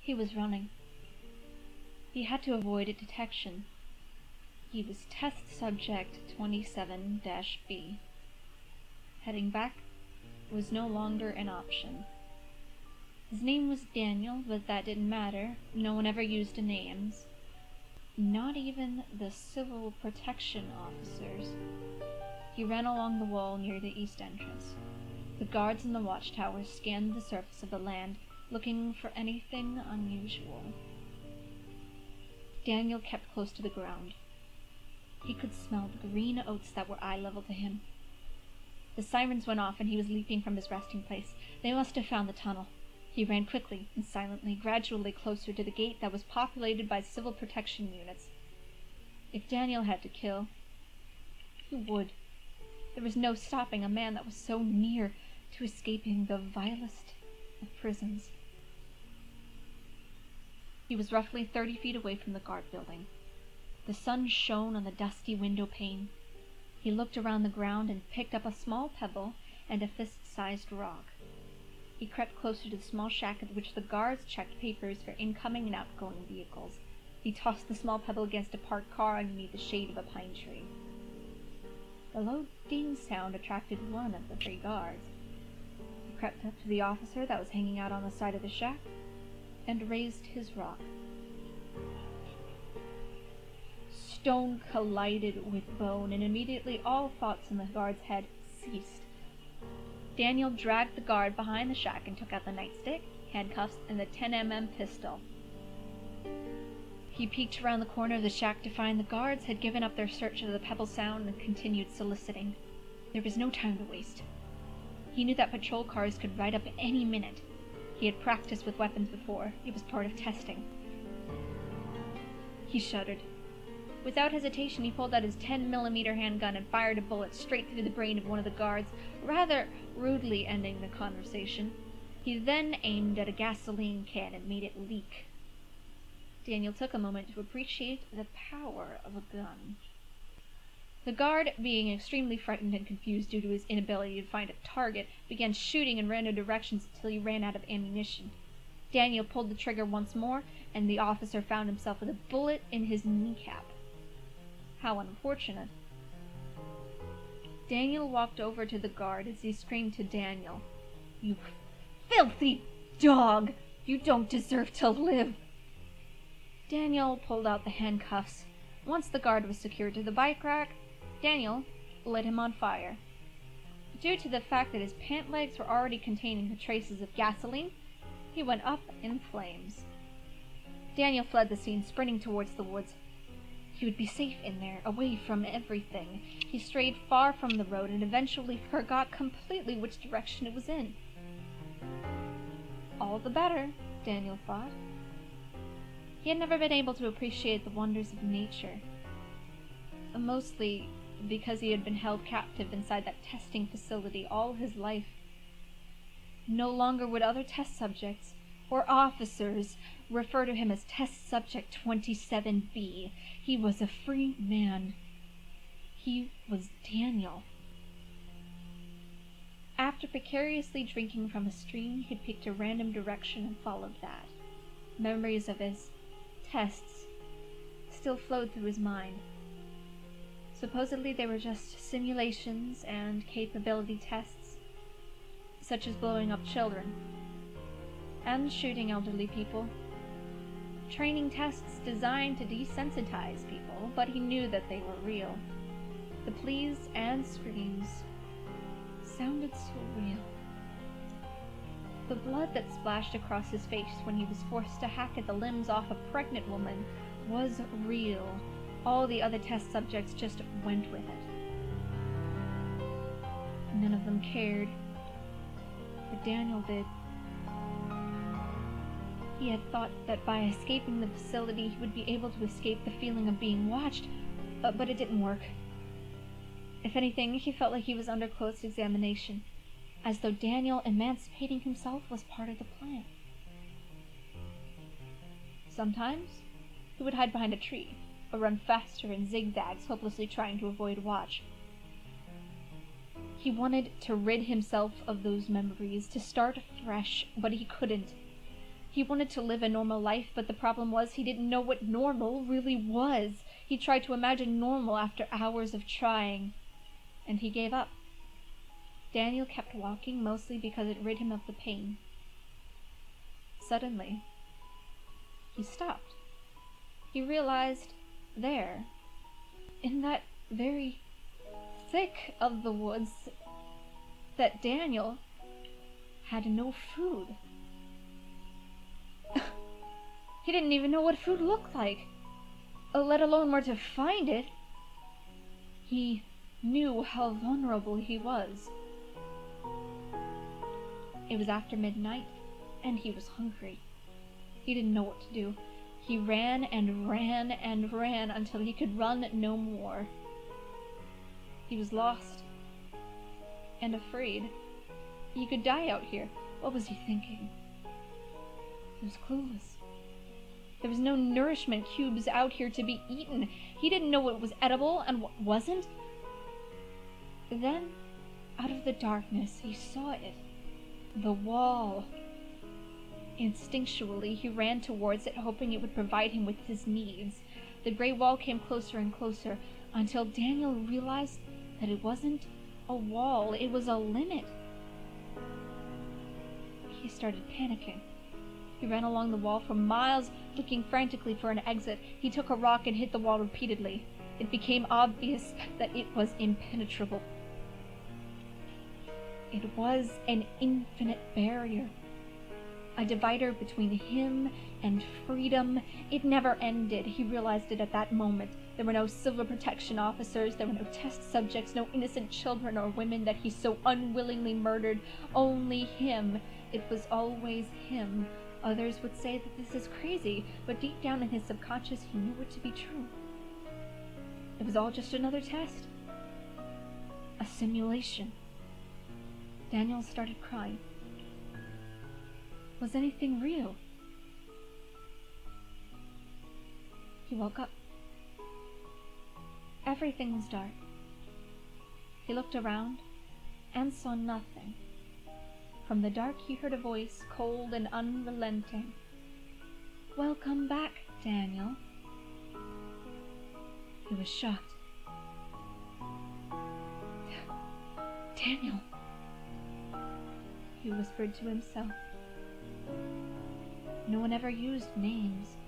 He was running. He had to avoid detection. He was test subject 27-B. Heading back was no longer an option. His name was Daniel, but that didn't matter. No one ever used names. Not even the civil protection officers. He ran along the wall near the east entrance. The guards in the watchtower scanned the surface of the land, looking for anything unusual. Daniel kept close to the ground. He could smell the green oats that were eye level to him. The sirens went off and he was leaping from his resting place. They must have found the tunnel. He ran quickly and silently, gradually closer to the gate that was populated by civil protection units. If Daniel had to kill, he would. There was no stopping a man that was so near to escaping the vilest of prisons. He was roughly 30 feet away from the guard building. The sun shone on the dusty window pane. He looked around the ground and picked up a small pebble and a fist-sized rock. He crept closer to the small shack at which the guards checked papers for incoming and outgoing vehicles. He tossed the small pebble against a parked car underneath the shade of a pine tree. The low ding sound attracted one of the 3 guards. He crept up to the officer that was hanging out on the side of the shack and raised his rock. Stone collided with bone, and immediately all thoughts in the guard's head ceased. Daniel dragged the guard behind the shack and took out the nightstick, handcuffs, and the 10mm pistol. He peeked around the corner of the shack to find the guards had given up their search of the pebble sound and continued soliciting. There was no time to waste. He knew that patrol cars could ride up any minute. He had practiced with weapons before. It was part of testing. He shuddered. Without hesitation, he pulled out his 10mm handgun and fired a bullet straight through the brain of one of the guards, rather rudely ending the conversation. He then aimed at a gasoline can and made it leak. Daniel took a moment to appreciate the power of a gun. The guard, being extremely frightened and confused due to his inability to find a target, began shooting in random directions until he ran out of ammunition. Daniel pulled the trigger once more, and the officer found himself with a bullet in his kneecap. How unfortunate. Daniel walked over to the guard as he screamed to Daniel, "You filthy dog! You don't deserve to live!" Daniel pulled out the handcuffs. Once the guard was secured to the bike rack, Daniel lit him on fire. Due to the fact that his pant legs were already containing the traces of gasoline, he went up in flames. Daniel fled the scene, sprinting towards the woods. He would be safe in there, away from everything. He strayed far from the road and eventually forgot completely which direction it was in. All the better, Daniel thought. He had never been able to appreciate the wonders of nature, mostly because he had been held captive inside that testing facility all his life. No longer would other test subjects or officers refer to him as Test Subject 27B. He was a free man. He was Daniel. After precariously drinking from a stream, he picked a random direction and followed that. Memories of his tests still flowed through his mind. Supposedly they were just simulations and capability tests, such as blowing up children and shooting elderly people. Training tests designed to desensitize people, but he knew that they were real. The pleas and screams sounded so real. The blood that splashed across his face when he was forced to hack at the limbs off a pregnant woman was real. All the other test subjects just went with it. None of them cared, but Daniel did. He had thought that by escaping the facility he would be able to escape the feeling of being watched, but it didn't work. If anything, he felt like he was under close examination, as though Daniel emancipating himself was part of the plan. Sometimes he would hide behind a tree, or run faster in zigzags, hopelessly trying to avoid watch. He wanted to rid himself of those memories, to start fresh, but he couldn't. He wanted to live a normal life, but the problem was he didn't know what normal really was. He tried to imagine normal after hours of trying, and he gave up. Daniel kept walking, mostly because it rid him of the pain. Suddenly, he stopped. He realized there, in that very thick of the woods, that Daniel had no food. He didn't even know what food looked like, let alone where to find it. He knew how vulnerable he was. It was after midnight, and he was hungry. He didn't know what to do. He ran and ran and ran until he could run no more. He was lost and afraid. He could die out here. What was he thinking? He was clueless. There was no nourishment cubes out here to be eaten. He didn't know what was edible and what wasn't. Then, out of the darkness, he saw it. The wall. Instinctually, he ran towards it, hoping it would provide him with his needs. The gray wall came closer and closer, until Daniel realized that it wasn't a wall, it was a limit. He started panicking. He ran along the wall for miles, looking frantically for an exit. He took a rock and hit the wall repeatedly. It became obvious that it was impenetrable. It was an infinite barrier, a divider between him and freedom. It never ended. He realized it at that moment. There were no civil protection officers, there were no test subjects, no innocent children or women that he so unwillingly murdered. Only him. It was always him. Others would say that this is crazy, but deep down in his subconscious he knew it to be true. It was all just another test. A simulation. Daniel started crying. Was anything real? He woke up. Everything was dark. He looked around and saw nothing. From the dark he heard a voice, cold and unrelenting. "Welcome back, Daniel." He was shocked. "Daniel," he whispered to himself. No one ever used names.